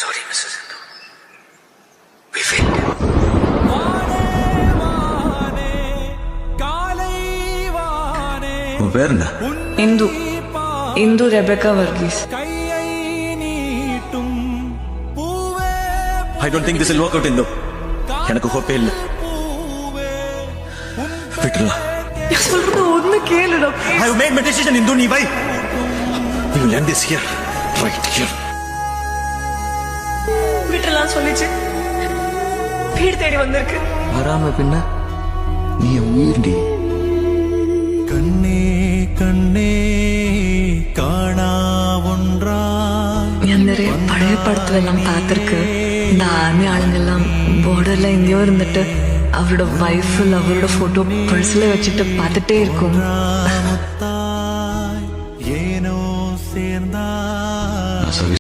sorry, Mrs. Hindu. We failed. உன் பேர் என்ன? Indu Indu Rebecca Varghese. I don't think this will work out, Hindu. எனக்கு ஹோப்பே இல்லை. விட்டுலாம். சொல்றது ஒண்ணு கேளுடா. I have made my decision, Hindu. நீ வை. We will end this here, right here. விட்டுலாம் சொல்லிச்சு. வீடு தேடி வந்திருக்கு. வராம பின்ன நீ உயிர்டி. கண்ணே கண்ணே காணா ஒன்றா. ഞാൻ நிறைய പഴയ പടത്തിലെല്ലാം பார்ത്തിருக்கு. இந்த ആർമി ആളുങ്ങളെല്ലാം ബോർഡറിൽ എங்கയോ ഇരുന്നിട്ട് അവരുടെ വൈഫിൽ അവരുടെ ഫോട്ടോ പേഴ്സിൽ വെച്ചിട്ട് பார்த்துட்டே இருக்கும். ஏனோ சேர்ந்தா